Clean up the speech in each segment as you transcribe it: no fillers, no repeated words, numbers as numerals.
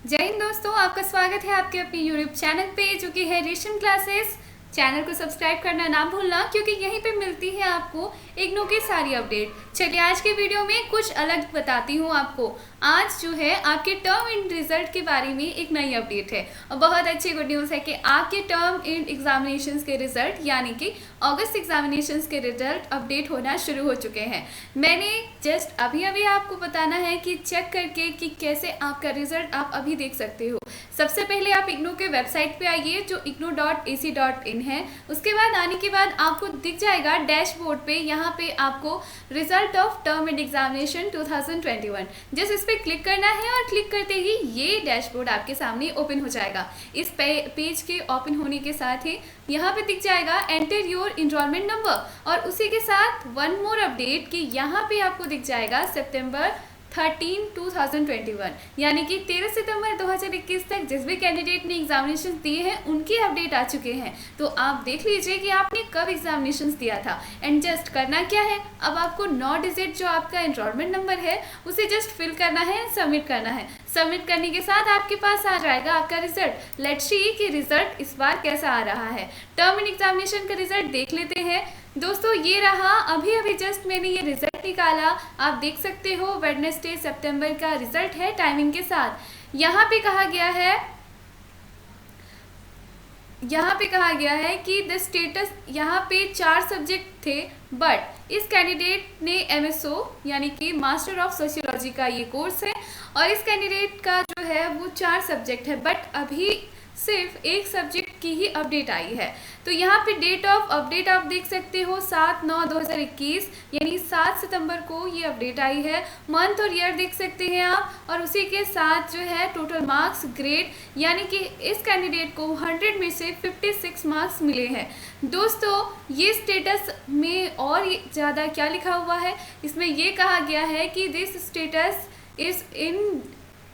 जय हिंद दोस्तों, आपका स्वागत है आपके अपने यूट्यूब चैनल पे जो कि है रेशम क्लासेस। चैनल को सब्सक्राइब करना ना भूलना क्योंकि यहीं पे मिलती है आपको इग्नू की सारी अपडेट। चलिए आज के वीडियो में कुछ अलग बताती हूँ आपको। आज जो है आपके टर्म इंड रिजल्ट के बारे में एक नई अपडेट है और बहुत अच्छी गुड न्यूज़ है कि आपके टर्म इंड एग्जामिनेशंस के रिजल्ट यानी कि अगस्त एग्जामिनेशंस के रिजल्ट अपडेट होना शुरू हो चुके हैं। मैंने जस्ट अभी आपको बताना है कि चेक करके कि कैसे आपका रिजल्ट आप अभी देख सकते हो। सबसे पहले आप इग्नू के वेबसाइट पे आइए जो ignou.ac.in है। उसके बाद आने के बाद आपको दिख जाएगा डैशबोर्ड पे, यहाँ पे आपको result of term and examination 2021 just इस पे क्लिक करना है और क्लिक करते ही ये डैशबोर्ड आपके सामने ओपन हो जाएगा। इस पेज के ओपन होने के साथ ही यहाँ पे दिख जाएगा एंटर योर इनरोलमेंट नंबर और उसी के साथ वन मोर अपडेट कि यहाँ पे आपको दिख जाएगा सितंबर 13 2021 यानी कि 13 सितंबर 2021 तक जिस भी कैंडिडेट ने एग्जामिनेशन दिए हैं उनकी अपडेट आ चुके हैं। तो आप देख लीजिए कि आपने कब एग्जामिनेशन दिया था एंड जस्ट करना क्या है, अब आपको 9 डिजिट जो आपका एनरोलमेंट नंबर है उसे जस्ट फिल करना है, सबमिट करना है। सबमिट करने के साथ आपके पास आ जाएगा आपका रिजल्ट। लेट्स सी कि रिजल्ट इस बार कैसा आ रहा है। टर्म एंड एग्जामिनेशन का रिजल्ट देख लेते हैं दोस्तों। ये रहा, अभी जस्ट मैंने ये रिजल्ट निकाला, आप देख सकते हो वेडनेसडे सितंबर का रिजल्ट है टाइमिंग के साथ। यहाँ पे कहा गया है कि द स्टेटस, यहाँ पे 4 सब्जेक्ट थे बट इस कैंडिडेट ने MSO यानी कि मास्टर ऑफ सोशियोलॉजी का ये कोर्स है और इस कैंडिडेट का जो है वो 4 सब्जेक्ट है बट अभी सिर्फ एक सब्जेक्ट की ही अपडेट आई है। तो यहाँ पे डेट ऑफ अपडेट आप देख सकते हो 7/9/2021 यानी 7 सितंबर को ये अपडेट आई है। मंथ और ईयर देख सकते हैं आप और उसी के साथ जो है टोटल मार्क्स ग्रेड यानी कि इस कैंडिडेट को 100 में से 56 मार्क्स मिले हैं। दोस्तों ये स्टेटस में और ज़्यादा क्या लिखा हुआ है, इसमें ये कहा गया है कि this status is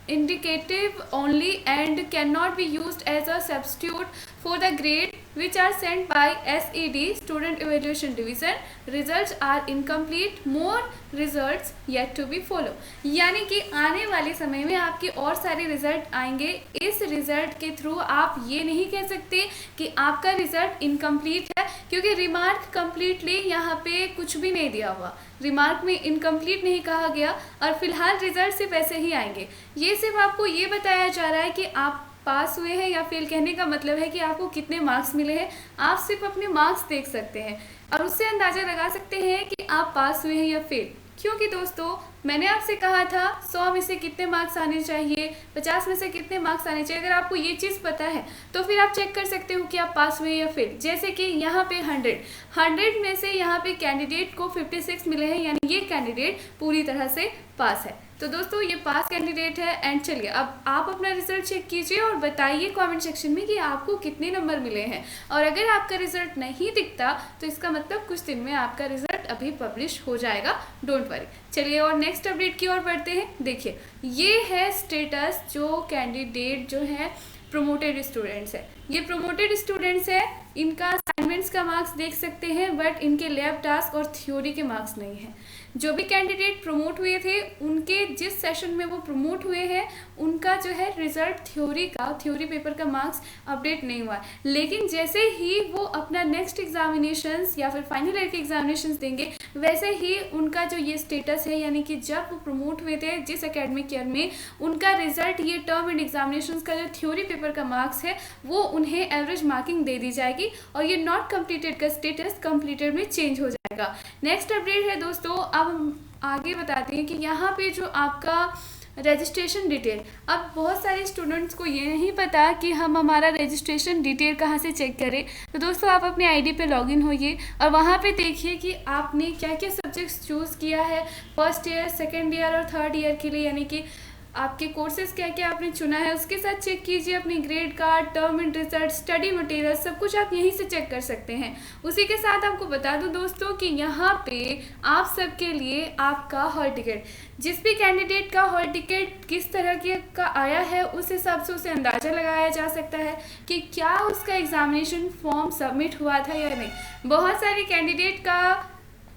indicative only and cannot be used as a substitute for the grade which are sent by SED Student Evaluation Division. Results are incomplete. More results yet to be follow. यानी कि आने वाले समय में आपके और सारे result आएंगे। इस रिजल्ट के थ्रू आप ये नहीं कह सकते कि आपका रिजल्ट इनकम्प्लीट है क्योंकि रिमार्क कम्प्लीटली यहाँ पे कुछ भी नहीं दिया हुआ। रिमार्क में इनकम्प्लीट नहीं कहा गया और फिलहाल रिजल्ट सिर्फ ऐसे ही आएंगे। ये सिर्फ आपको ये बताया जा रहा है कि आप पास हुए हैं या फेल। कहने का मतलब है कि आपको कितने मार्क्स मिले हैं, आप सिर्फ अपने मार्क्स देख सकते हैं और उससे अंदाज़ा लगा सकते हैं कि आप पास हुए हैं या फेल। क्योंकि दोस्तों मैंने आपसे कहा था 100 में से कितने मार्क्स आने चाहिए, 50 में से कितने मार्क्स आने चाहिए। अगर आपको ये चीज़ पता है तो फिर आप चेक कर सकते हो कि आप पास हुए या फेल। जैसे कि यहाँ पे 100 में से यहाँ पे कैंडिडेट को 56 मिले हैं यानी ये कैंडिडेट पूरी तरह से पास है। तो दोस्तों ये पास कैंडिडेट है एंड चलिए अब आप अपना रिजल्ट चेक कीजिए और बताइए कमेंट सेक्शन में कि आपको कितने नंबर मिले हैं। और अगर आपका रिजल्ट नहीं दिखता तो इसका मतलब कुछ दिन में आपका रिजल्ट अभी पब्लिश हो जाएगा, डोंट वरी। चलिए और नेक्स्ट अपडेट की ओर बढ़ते हैं। देखिए ये है स्टेटस जो कैंडिडेट जो है प्रोमोटेड स्टूडेंट्स है। ये प्रोमोटेड स्टूडेंट्स है, इनका असाइनमेंट्स का मार्क्स देख सकते हैं बट इनके लैब टास्क और थ्योरी के मार्क्स नहीं हैं। जो भी कैंडिडेट प्रमोट हुए थे उनके जिस सेशन में वो प्रमोट हुए हैं उनका जो है रिजल्ट थ्योरी पेपर का मार्क्स अपडेट नहीं हुआ। लेकिन जैसे ही वो अपना नेक्स्ट एग्जामिनेशंस या फिर फाइनल ईयर के एग्जामिनेशंस देंगे वैसे ही उनका जो ये स्टेटस है यानी कि जब वो प्रमोट हुए थे जिस एकेडमिक ईयर में उनका रिजल्ट, ये टर्म एंड एग्जामिनेशंस का जो थ्योरी पेपर का मार्क्स है वो उन्हें एवरेज मार्किंग दे दी जाएगी और ये नॉट कंप्लीटेड का स्टेटस कंप्लीटेड में चेंज हो जाएगा। नेक्स्ट अपडेट है दोस्तों, अब हम आगे बताते हैं कि यहाँ पे जो आपका रजिस्ट्रेशन डिटेल, अब बहुत सारे स्टूडेंट्स को ये नहीं पता कि हम हमारा रजिस्ट्रेशन डिटेल कहाँ से चेक करें। तो दोस्तों आप अपने आईडी पे लॉगिन होइए और वहाँ पे देखिए कि आपने क्या क्या सब्जेक्ट्स चूज़ किया है फर्स्ट ईयर, सेकेंड ईयर और थर्ड ईयर के लिए, यानी कि आपके कोर्सेज क्या क्या आपने चुना है उसके साथ चेक कीजिए अपनी grade card, term and result, study material, सब कुछ आप यहीं से चेक कर सकते हैं। उसी के साथ आपको बता दूं दोस्तों कि यहाँ पे आप सबके लिए आपका हॉल टिकट, जिस भी कैंडिडेट का हॉल टिकट किस तरह के का आया है उस हिसाब से उसे अंदाज़ा लगाया जा सकता है कि क्या उसका एग्जामिनेशन फॉर्म सबमिट हुआ था या नहीं। बहुत सारे कैंडिडेट का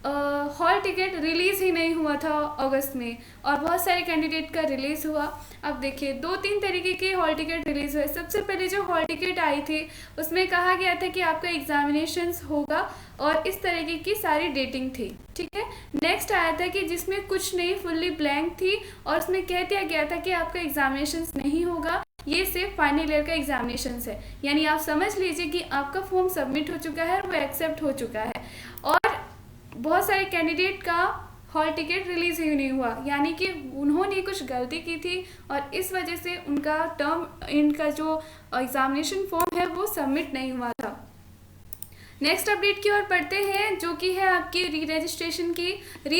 हॉल टिकट रिलीज़ ही नहीं हुआ था अगस्त में, और बहुत सारे कैंडिडेट का रिलीज़ हुआ। अब देखिए 2-3 तरीके के हॉल टिकट रिलीज़ हुए। सबसे पहले जो हॉल टिकट आई थी उसमें कहा गया था कि आपका एग्जामिनेशंस होगा और इस तरीके की सारी डेटिंग थी, ठीक है। नेक्स्ट आया था कि जिसमें कुछ नहीं, फुल्ली ब्लैंक थी, और उसमें कह दिया गया था कि आपका एग्जामिनेशंस नहीं होगा, ये सिर्फ फाइनल ईयर का एग्जामिनेशंस है। यानी आप समझ लीजिए कि आपका फॉर्म सबमिट हो चुका है और वो एक्सेप्ट हो चुका है, और बहुत सारे कैंडिडेट का हॉल टिकट रिलीज़ ही नहीं हुआ, यानी कि उन्होंने कुछ गलती की थी और इस वजह से उनका इनका जो एग्ज़ामिनेशन फॉर्म है वो सबमिट नहीं हुआ था। नेक्स्ट अपडेट की ओर पढ़ते हैं, जो कि है आपकी री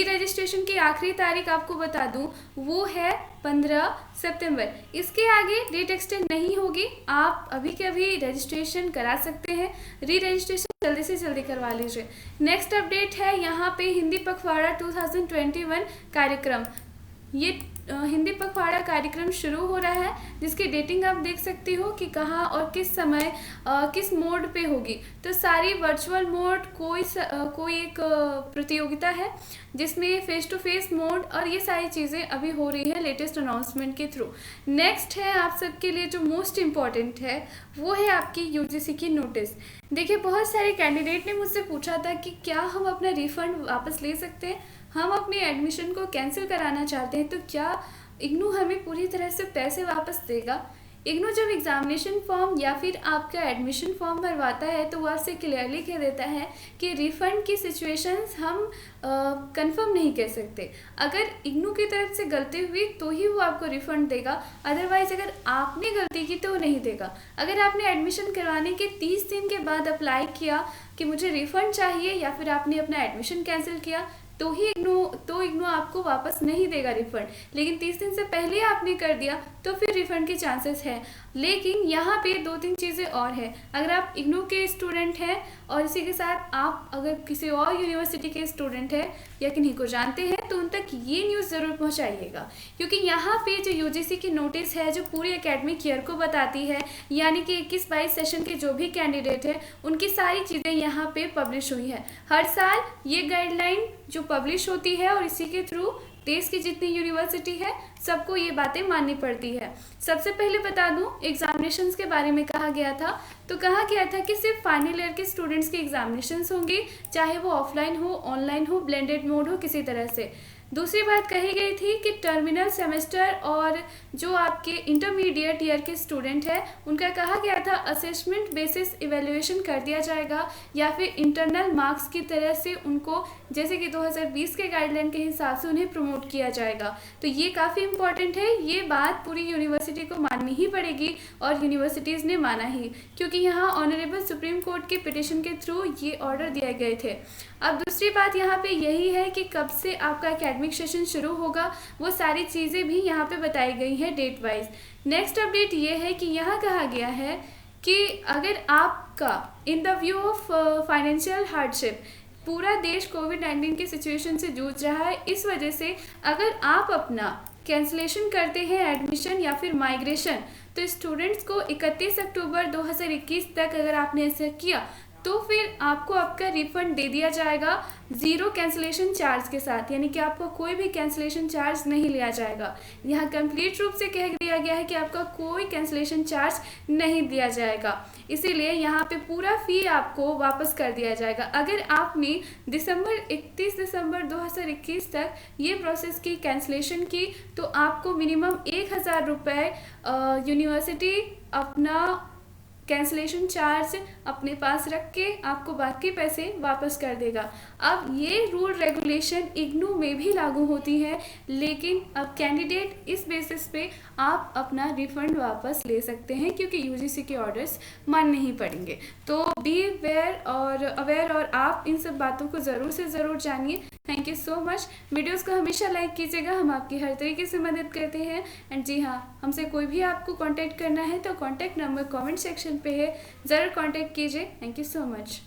रजिस्ट्रेशन की आखिरी तारीख आपको बता दूं वो है 15 सितंबर। इसके आगे डेट एक्सटेंड नहीं होगी, आप अभी के अभी रजिस्ट्रेशन करा सकते हैं। री रजिस्ट्रेशन जल्दी से जल्दी करवा लीजिए। नेक्स्ट अपडेट है यहाँ पे हिंदी पखवाड़ा 2021 कार्यक्रम। ये हिंदी पखवाड़ा कार्यक्रम शुरू हो रहा है, जिसकी डेटिंग आप देख सकती हो कि कहाँ और किस समय किस मोड पे होगी। तो सारी वर्चुअल मोड, कोई एक प्रतियोगिता है जिसमें फेस टू फेस मोड, और ये सारी चीज़ें अभी हो रही है लेटेस्ट अनाउंसमेंट के थ्रू। नेक्स्ट है आप सबके लिए जो मोस्ट इम्पॉर्टेंट है वो है आपकी यूजीसी की नोटिस। देखिए बहुत सारे कैंडिडेट ने मुझसे पूछा था कि क्या हम अपना रिफंड वापस ले सकते हैं, हम अपने एडमिशन को कैंसिल कराना चाहते हैं, तो क्या इग्नू हमें पूरी तरह से पैसे वापस देगा। इग्नू जब एग्जामिनेशन फॉर्म या फिर आपका एडमिशन फॉर्म भरवाता है तो वो आपसे क्लियरली कह देता है कि रिफ़ंड की सिचुएशंस हम कंफर्म नहीं कह सकते। अगर इग्नू की तरफ से गलती हुई तो ही वो आपको रिफ़ंड देगा, अदरवाइज़ अगर आपने गलती की तो वो नहीं देगा। अगर आपने एडमिशन करवाने के 30 दिन के बाद अप्लाई किया कि मुझे रिफ़ंड चाहिए, या फिर आपने अपना एडमिशन कैंसिल किया, तो इग्नू आपको वापस नहीं देगा रिफंड। लेकिन 30 दिन से पहले आपने कर दिया तो फिर रिफंड के चांसेस हैं। लेकिन यहाँ पे 2-3 चीज़ें और है। अगर आप इग्नू के स्टूडेंट हैं और इसी के साथ आप अगर किसी और यूनिवर्सिटी के स्टूडेंट हैं या किन्हीं को जानते हैं तो उन तक ये न्यूज़ ज़रूर पहुँचाइएगा, क्योंकि यहाँ पे जो यूजीसी की नोटिस है जो पूरे एकेडमिक ईयर को बताती है, यानी कि 21-22 सेशन के जो भी कैंडिडेट हैं उनकी सारी चीज़ें यहाँ पे पब्लिश हुई है। हर साल ये गाइडलाइन जो पब्लिश होती है और इसी के थ्रू देश की जितनी यूनिवर्सिटी है सबको ये बातें माननी पड़ती है। सबसे पहले बता दूं एग्जामिनेशंस के बारे में कहा गया था, तो कहा गया था कि सिर्फ फाइनल ईयर के स्टूडेंट्स के एग्जामिनेशंस होंगे, चाहे वो ऑफलाइन हो, ऑनलाइन हो, ब्लेंडेड मोड हो, किसी तरह से। दूसरी बात कही गई थी कि टर्मिनल सेमेस्टर और जो आपके इंटरमीडिएट ईयर के स्टूडेंट हैं उनका कहा गया था असेसमेंट बेसिस इवैल्यूएशन कर दिया जाएगा, या फिर इंटरनल मार्क्स की तरह से उनको जैसे कि 2020 के गाइडलाइन के हिसाब से उन्हें प्रमोट किया जाएगा। तो ये काफ़ी इंपॉर्टेंट है, ये बात पूरी यूनिवर्सिटी को माननी ही पड़ेगी और यूनिवर्सिटीज़ ने माना ही, क्योंकि यहाँ ऑनरेबल सुप्रीम कोर्ट के पिटिशन के थ्रू ये ऑर्डर दिए गए थे। अब दूसरी बात यहाँ पे यही है कि कब से आपका एकेडमिक सेशन शुरू होगा, वो सारी चीज़ें भी यहाँ पे बताई गई है डेट वाइज। नेक्स्ट अपडेट ये है कि यहाँ कहा गया है कि अगर आपका in the view of financial hardship, पूरा देश कोविड-19 की सिचुएशन से जूझ रहा है, इस वजह से अगर आप अपना कैंसिलेशन करते हैं एडमिशन या फिर माइग्रेशन, तो स्टूडेंट्स को 31 अक्टूबर 2021 तक अगर आपने ऐसा किया तो फिर आपको आपका रिफंड दे दिया जाएगा ज़ीरो कैंसिलेशन चार्ज के साथ, यानी कि आपको कोई भी कैंसिलेशन चार्ज नहीं लिया जाएगा। यहाँ कंप्लीट रूप से कह दिया गया है कि आपका कोई कैंसिलेशन चार्ज नहीं दिया जाएगा, इसीलिए यहाँ पे पूरा फ़ी आपको वापस कर दिया जाएगा। अगर आपने 31 दिसंबर 2021 तक ये प्रोसेस की कैंसिलेशन की तो आपको मिनिमम 1000 रुपये यूनिवर्सिटी अपना कैंसिलेशन चार्ज अपने पास रख के आपको बाकी पैसे वापस कर देगा। अब ये रूल रेगुलेशन इग्नू में भी लागू होती है, लेकिन अब कैंडिडेट इस बेसिस पे आप अपना रिफंड वापस ले सकते हैं, क्योंकि यूजीसी के ऑर्डर्स मानने ही पड़ेंगे। तो बी अवेयर और आप इन सब बातों को ज़रूर से ज़रूर जानिए। Thank you so much. Videos को हमेशा लाइक कीजिएगा, हम आपकी हर तरीके से मदद करते हैं। एंड जी हाँ, हमसे कोई भी आपको कांटेक्ट करना है तो कांटेक्ट नंबर कमेंट सेक्शन पे है, ज़रूर कांटेक्ट कीजिए। Thank you so much.